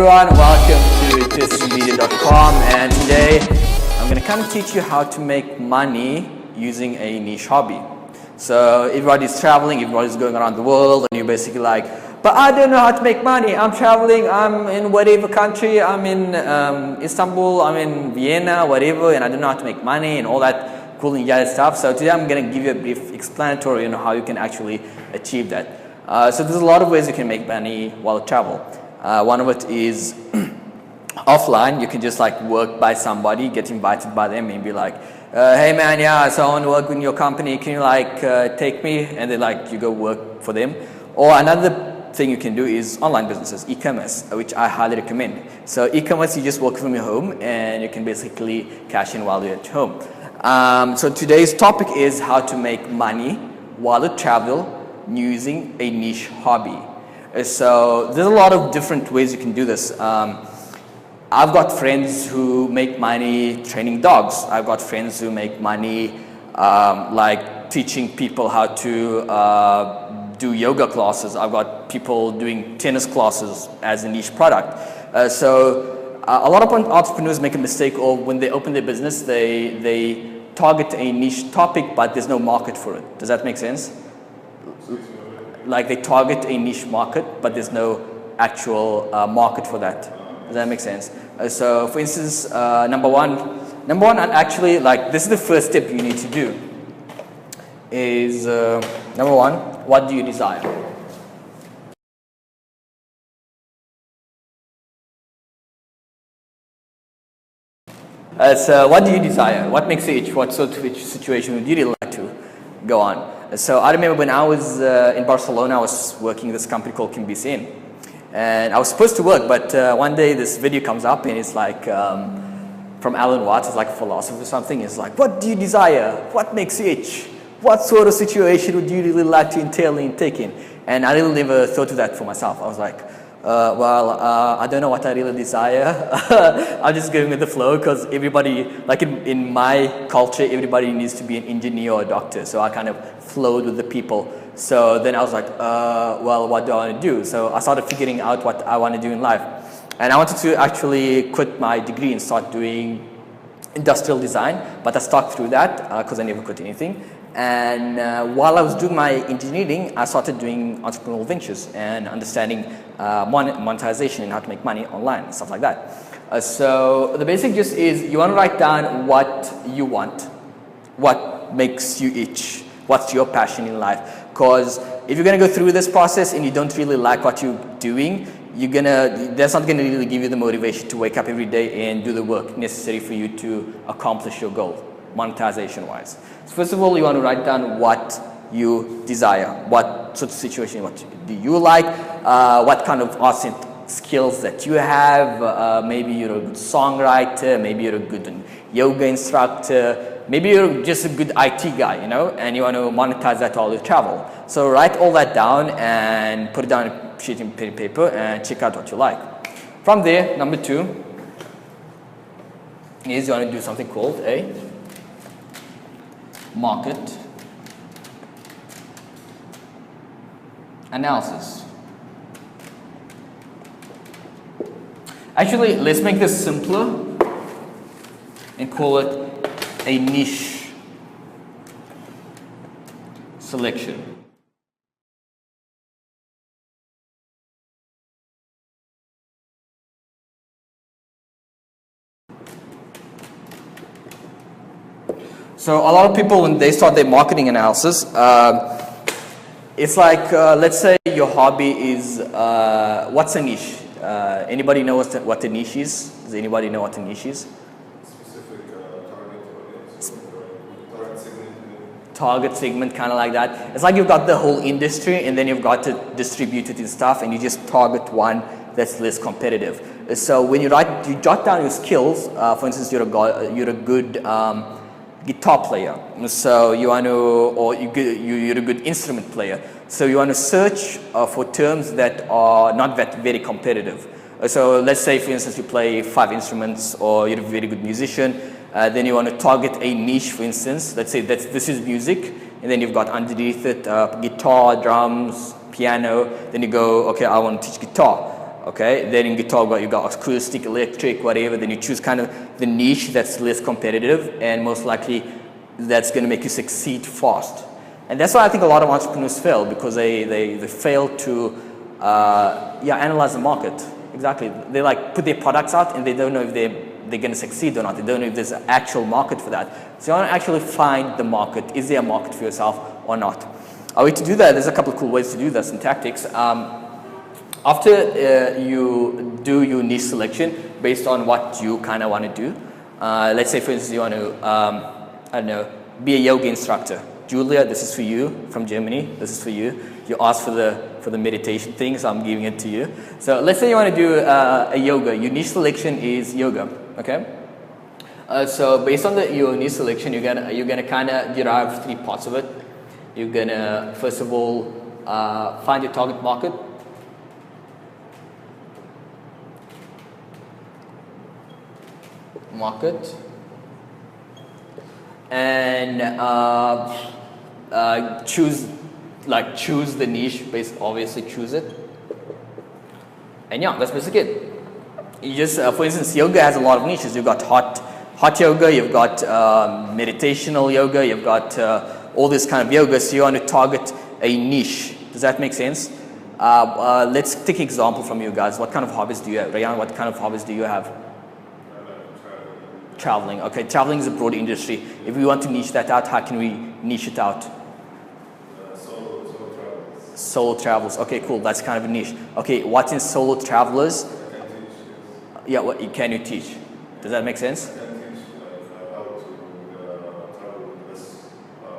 everyone, welcome to justmedia.com, and today I'm going to come teach you how to make money using a niche hobby. So everybody's traveling, everybody's going around the world, and you're basically like, but I don't know how to make money. I'm traveling, I'm in whatever country, I'm in Istanbul, I'm in Vienna, whatever, and I don't know how to make money and all that cool and yada stuff. So today I'm going to give you a brief explanatory on how you can actually achieve that. So there's a lot of ways you can make money while you travel. One of it is offline. You can just like work by somebody, get invited by them and be like, hey man, yeah, so I want to work in your company. Can you like take me? And then like you go work for them. Or another thing you can do is online businesses, e-commerce, which I highly recommend. So e-commerce, you just work from your home and you can basically cash in while you're at home. So today's topic is how to make money while you travel using a niche hobby. So there's a lot of different ways you can do this. I've got friends who make money training dogs. I've got friends who make money like teaching people how to do yoga classes. I've got people doing tennis classes as a niche product. So a lot of entrepreneurs make a mistake, or when they open their business, they target a niche topic, but there's no market for it. Does that make sense? Like they target a niche market, but there's no actual market for that. Does that make sense? So for instance, number one, and actually like this is the first step you need to do is number one, what do you desire? So what do you desire? What makes you itch? What sort of situation would you really like to go on? So I remember when I was in Barcelona, I was working with this company called KimbCN. And I was supposed to work, but one day this video comes up and it's like from Alan Watts, it's like a philosopher or something. It's like, what do you desire? What makes you itch? What sort of situation would you really like to entail in taking? And I really never thought of that for myself. I was like, I don't know what I really desire. I'm just going with the flow because everybody, like in my culture, everybody needs to be an engineer or a doctor. So I kind of flowed with the people. So then I was like, well, what do I want to do? So I started figuring out what I want to do in life. And I wanted to actually quit my degree and start doing industrial design, but I stuck through that because I never quit anything. And while I was doing my engineering, I started doing entrepreneurial ventures and understanding monetization and how to make money online and stuff like that. So the basic gist is you want to write down what you want, what makes you itch, what's your passion in life. Because if you're going to go through this process and you don't really like what you're doing, that's not going to really give you the motivation to wake up every day and do the work necessary for you to accomplish your goal, monetization wise. So first of all, you want to write down what you desire, what sort of situation, what do you like, what kind of arts and skills that you have. Maybe you're a good songwriter, maybe you're a good yoga instructor, maybe you're just a good IT guy, you know, and you want to monetize that while you travel. So write all that down and put it down on a sheet of pen and paper and check out what you like. From there, number two is you want to do something called a market analysis. Actually, let's make this simpler and call it a niche selection. So a lot of people, when they start their marketing analysis, it's like, let's say your hobby is, what's a niche? Anybody know what a niche is? Does anybody know what a niche is? Specific target audience, target segment. Target segment, kind of like that. It's like you've got the whole industry and then you've got to distribute it in stuff and you just target one that's less competitive. So when you jot down your skills, for instance, you're a good guitar player, so you want to, or you're a good instrument player, so you want to search for terms that are not very competitive. So let's say, for instance, you play 5 instruments, or you're a very good musician, then you want to target a niche, for instance. Let's say this is music, and then you've got underneath it guitar, drums, piano. Then you go, okay, I want to teach guitar. Okay, then you talk about you got acoustic, electric, whatever. Then you choose kind of the niche that's less competitive, and most likely that's going to make you succeed fast. And that's why I think a lot of entrepreneurs fail, because they fail to analyze the market. Exactly, they like put their products out and they don't know if they're going to succeed or not. They don't know if there's an actual market for that. So you want to actually find the market. Is there a market for yourself or not? A way to do that, there's a couple of cool ways to do that, some tactics. After you do your niche selection based on what you kind of want to do, let's say for instance you want to, I don't know, be a yoga instructor. Julia, this is for you, from Germany, this is for you. You asked for the meditation thing, so I'm giving it to you. So let's say you want to do a yoga. Your niche selection is yoga, okay? So based on your niche selection, you're gonna kind of derive 3 parts of it. You're gonna first of all find your target market. And choose the niche, obviously choose it. And yeah, that's basically it. You just, for instance, yoga has a lot of niches. You've got hot yoga, you've got meditational yoga, you've got all this kind of yoga. So you want to target a niche. Does that make sense? Let's take an example from you guys. What kind of hobbies do you have? Rayan, what kind of hobbies do you have? Traveling. Okay, traveling is a broad industry. If we want to niche that out, how can we niche it out? Solo travels. Solo travels. Okay, cool. That's kind of a niche. Okay, what's in solo travelers? I can teach, yes. Yeah, what can you teach? Does that make sense? I can teach how to travel with less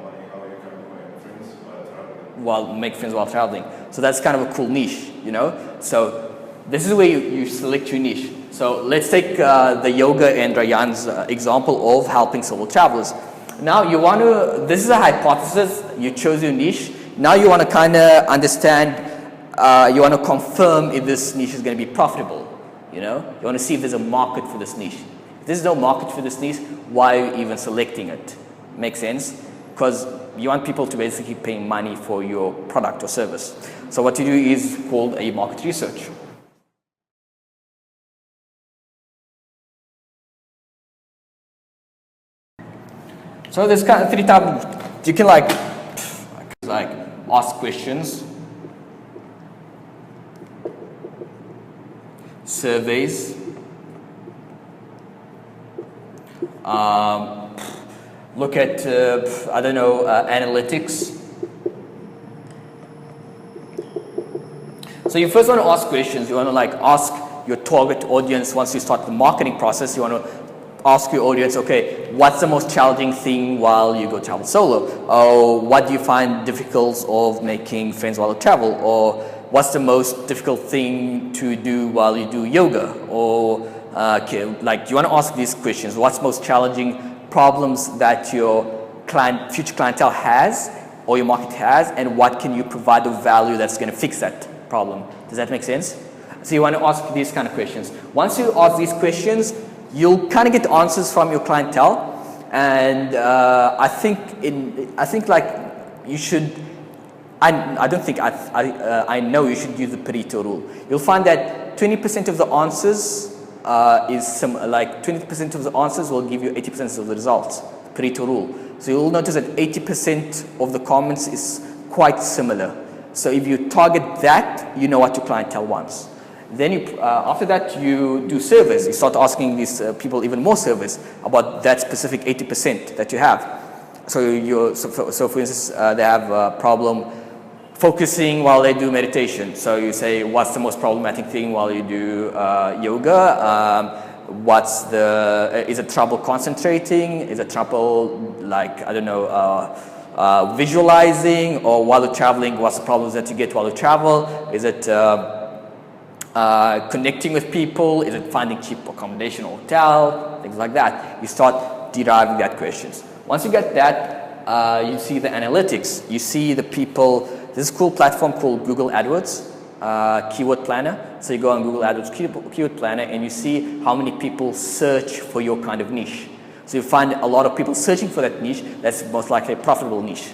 money, how you can make friends while traveling. While make friends while traveling. So that's kind of a cool niche, you know? So this is where you select your niche. So let's take the yoga and Rayan's example of helping solo travelers. Now you want to, this is a hypothesis, you chose your niche. Now you want to kind of understand, you want to confirm if this niche is going to be profitable. You know, you want to see if there's a market for this niche. If there's no market for this niche, why are you even selecting it? Make sense? Because you want people to basically pay money for your product or service. So what you do is called a market research. So there's kind of 3 types. You can like ask questions, surveys, look at I don't know, analytics. So you first want to ask questions. You want to like ask your target audience once you start the marketing process. You want to ask your audience, okay, what's the most challenging thing while you go travel solo? Or what do you find difficult of making friends while you travel? Or what's the most difficult thing to do while you do yoga? Or like, you want to ask these questions. What's most challenging problems that your future clientele has or your market has, and what can you provide of value that's going to fix that problem? Does that make sense? So you want to ask these kind of questions. Once you ask these questions, you'll kind of get answers from your clientele, and I think like you should. I know you should use the Pareto rule. You'll find that 20% of the answers like 20% of the answers will give you 80% of the results. Pareto rule. So you'll notice that 80% of the comments is quite similar. So if you target that, you know what your clientele wants. Then after that, you do surveys. You start asking these people even more surveys about that specific 80% that you have. So for instance, they have a problem focusing while they do meditation. So you say, what's the most problematic thing while you do yoga? Is it trouble concentrating? Is it trouble, like, I don't know, visualizing? Or while you're traveling, what's the problems that you get while you travel? Is it connecting with people? Is it finding cheap accommodation or hotel? Things like that. You start deriving that questions. Once you get that, you see the analytics. You see the people. There's a cool platform called Google AdWords, Keyword Planner. So you go on Google AdWords Keyword Planner and you see how many people search for your kind of niche. So you find a lot of people searching for that niche. That's most likely a profitable niche.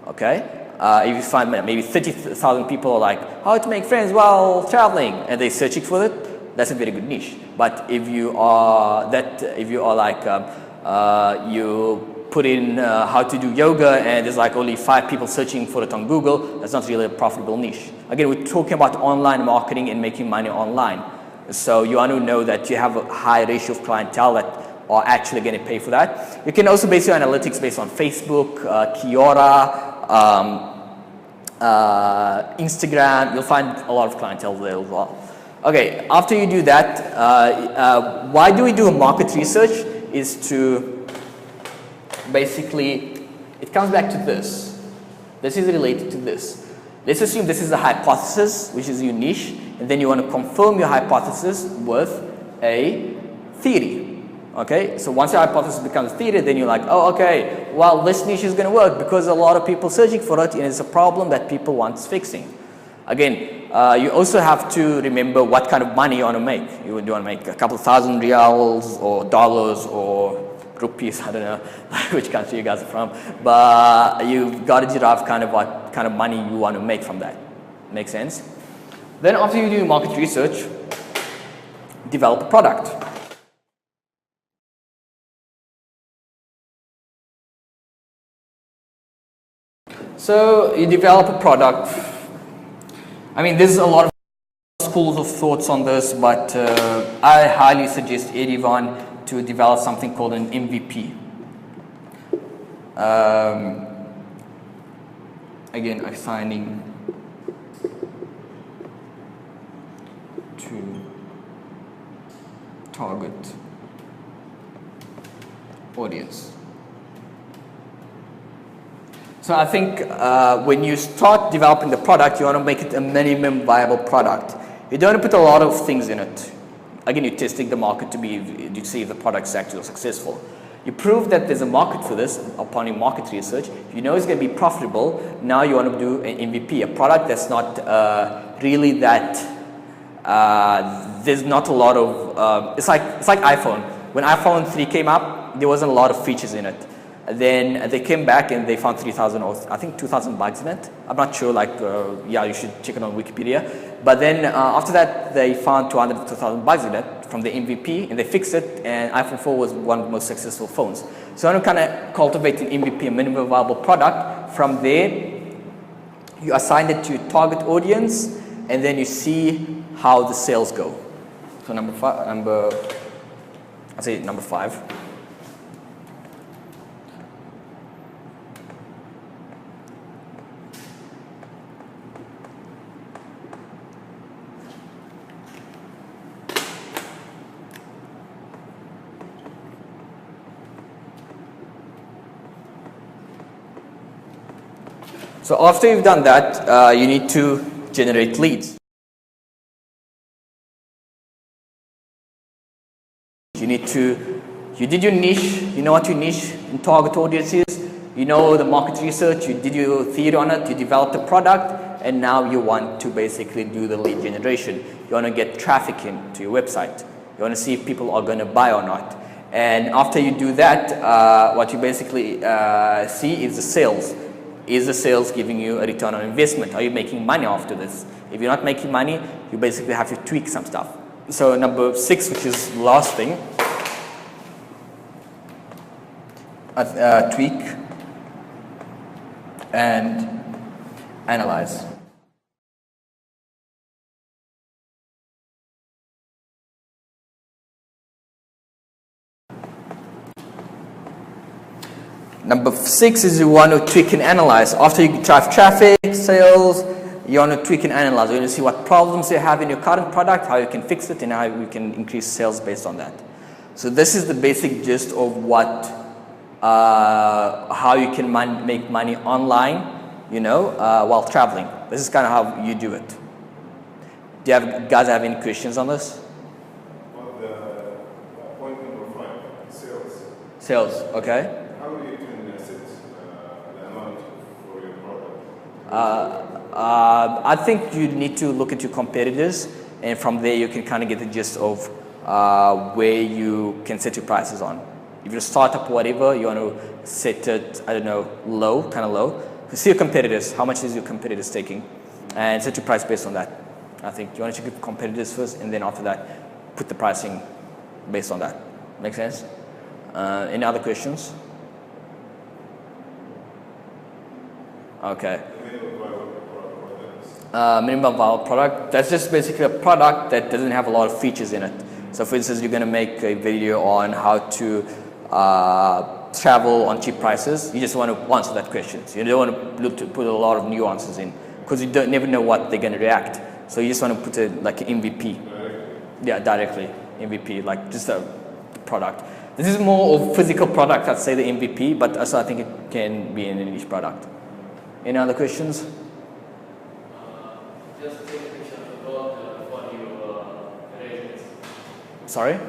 Okay. if you find maybe 30,000 people are like, how to make friends while traveling, and they're searching for it, that's a very good niche. But if you are like, you put in how to do yoga and there's like only 5 people searching for it on Google, that's not really a profitable niche. Again, we're talking about online marketing and making money online. So you want to know that you have a high ratio of clientele that are actually going to pay for that. You can also base your analytics based on Facebook, Quora, Instagram. You'll find a lot of clientele there as well. Okay, after you do that, why do we do a market research? Is to basically, it comes back to this. This is related to this. Let's assume this is a hypothesis, which is your niche, and then you want to confirm your hypothesis with a theory. Okay, so once your hypothesis becomes theory, then you're like, oh, okay, well, this niche is going to work because a lot of people searching for it, and it's a problem that people want fixing. Again, you also have to remember what kind of money you want to make. You want to make a couple thousand reals or dollars or rupees, I don't know which country you guys are from, but you've got to derive kind of what kind of money you want to make from that. Make sense? Then after you do market research, develop a product. So you develop a product. I mean, there's a lot of schools of thoughts on this, but I highly suggest everyone to develop something called an MVP. Again, assigning to target audience. So I think when you start developing the product, you want to make it a minimum viable product. You don't want to put a lot of things in it. Again, you're testing the market to see if the product is actually successful. You prove that there's a market for this upon your market research. You know it's going to be profitable. Now you want to do an MVP, a product that's not really that. There's not a lot of. It's like iPhone. When iPhone 3 came up, there wasn't a lot of features in it. Then they came back and they found 3,000 or I think 2,000 bugs in it. I'm not sure, like, yeah, you should check it on Wikipedia. But then after that, they found 200 to 2,000 bugs in it from the MVP, and they fixed it, and iPhone 4 was one of the most successful phones. So I want to kind of cultivate an MVP, a minimum viable product. From there, you assign it to target audience, and then you see how the sales go. So number 5. So after you've done that, you need to generate leads. You did your niche, you know what your niche and target audience is, you know the market research, you did your theory on it, you developed a product, and now you want to basically do the lead generation. You want to get traffic into your website. You want to see if people are going to buy or not. And after you do that, what you basically see is the sales. Is the sales giving you a return on investment? Are you making money after this? If you're not making money, you basically have to tweak some stuff. So number 6, which is the last thing, tweak and analyze. Number 6 is you want to tweak and analyze. After you drive traffic, sales, you want to tweak and analyze. You want to see what problems you have in your current product, how you can fix it, and how you can increase sales based on that. So this is the basic gist of what, how you can make money online, while traveling. This is kind of how you do it. Do you guys have any questions on this? Well, the point number 5, sales. Sales, okay. How do you can assess the amount for your product? I think you need to look at your competitors, and from there you can kind of get the gist of where you can set your prices on. If you're a startup or whatever, you want to set it, I don't know, low, kind of low. See your competitors. How much is your competitors taking? And set your price based on that. I think you want to check your competitors first, and then after that, put the pricing based on that. Make sense? Any other questions? Okay. Minimum viable product. That's just basically a product that doesn't have a lot of features in it. So for instance, you're going to make a video on how to travel on cheap prices. You just want to answer that question. So you don't want to look to put a lot of nuances in, because you never know what they're going to react. So you just want to put it like an MVP. Yeah, directly MVP, like just a product. This is more of physical product, I'd say the MVP, but also I think it can be in a niche product. Any other questions? Just take a picture of the board before you rate it. Sorry?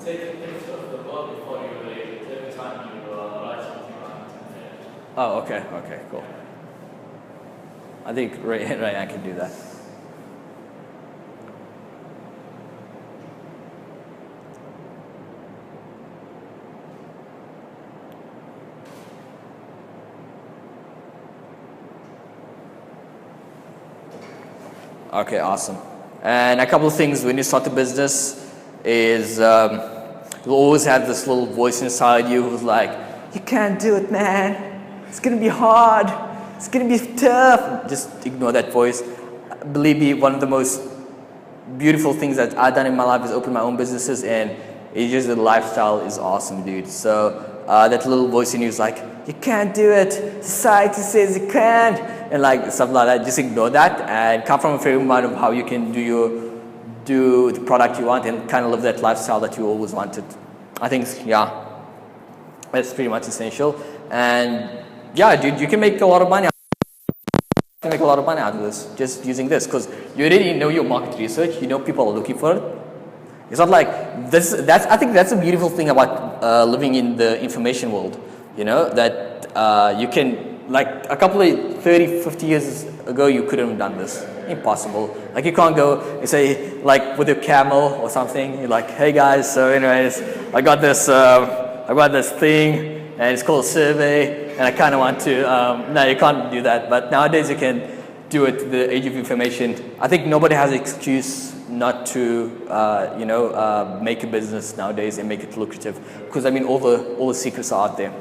Take a picture of the board before you rate it every time you write something on it. Oh, okay, cool. I think right, I can do that. Okay, awesome. And a couple of things when you start a business is you'll always have this little voice inside you who's like, you can't do it, man. It's gonna be hard. It's gonna be tough. Just ignore that voice. Believe me, one of the most beautiful things that I've done in my life is open my own businesses, and it's just the lifestyle is awesome, dude. So that little voice in you is like, you can't do it. Society says you can't. And like stuff like that, just ignore that and come from a frame of mind of how you can do the product you want and kind of live that lifestyle that you always wanted. I think, yeah, that's pretty much essential. And yeah, dude, you can make a lot of money. You can make a lot of money out of this, just using this, because you already know your market research. You know people are looking for it. It's not like this. I think that's a beautiful thing about living in the information world. You know that you can. Like a couple of 30, 50 years ago, you couldn't have done this. Impossible. Like you can't go and say, like with your camel or something, you're like, hey guys, so anyways, I got this thing, and it's called a survey, and I kind of want to, no, you can't do that. But nowadays you can do it, the age of information. I think nobody has an excuse not to, make a business nowadays and make it lucrative. Because I mean, all the secrets are out there.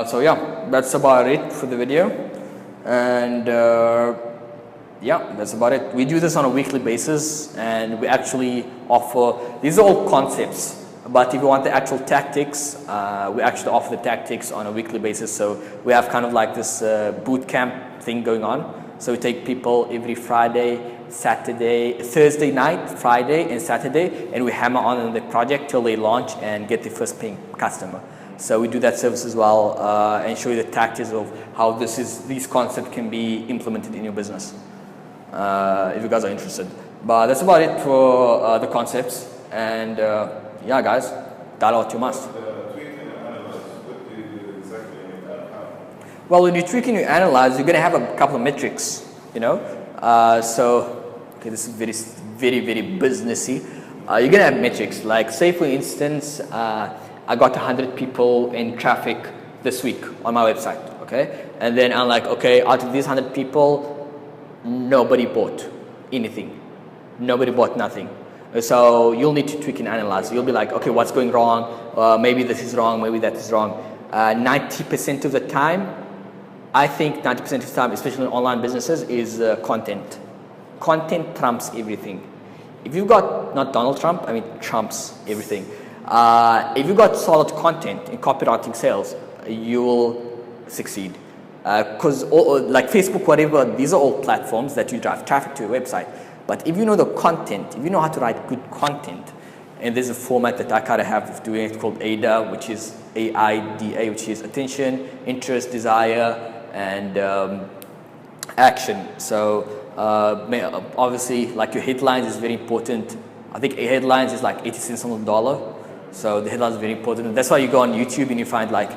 So yeah, that's about it for the video, and yeah, that's about it. We do this on a weekly basis, and we actually offer, these are all concepts, but if you want the actual tactics, we actually offer the tactics on a weekly basis. So we have kind of like this boot camp thing going on. So we take people every Friday, Saturday, Thursday night, Friday and Saturday, and we hammer on the project till they launch and get the first paying customer. So we do that service as well, and show you the tactics of how these concepts can be implemented in your business, if you guys are interested. But that's about it for the concepts, and yeah guys, dial what you must. Well, when you tweak and you analyze, you're going to have a couple of metrics, you know. So, okay, this is very, very businessy. You're going to have metrics, like say for instance, I got 100 people in traffic this week on my website, okay? And then I'm like, okay, out of these 100 people, nobody bought anything. Nobody bought nothing. So you'll need to tweak and analyze. You'll be like, okay, what's going wrong? Maybe this is wrong, maybe that is wrong. 90% of the time, I think 90% of the time, especially in online businesses, is content. Content trumps everything. If you've got, not Donald Trump, I mean trumps everything. If you've got solid content in copywriting sales, you will succeed. Because like Facebook, whatever, these are all platforms that you drive traffic to your website. But if you know the content, if you know how to write good content, and there's a format that I kind of have of doing it called AIDA, which is AIDA, which is attention, interest, desire, and action. So obviously, like your headlines is very important. I think a headlines is like 80 cents on the dollar. So the headlines is very important. That's why you go on YouTube and you find like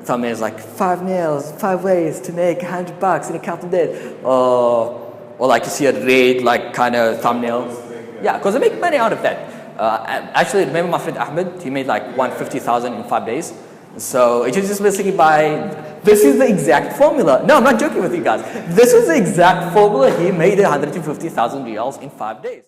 thumbnails like 5 nails, 5 ways to make $100 in a couple of days. Or like you see a red like kind of thumbnail. Yeah, because they make money out of that. Actually, remember my friend Ahmed? He made like 150,000 in 5 days. So it is just basically this is the exact formula. No, I'm not joking with you guys. This is the exact formula. He made 150,000 reals in 5 days.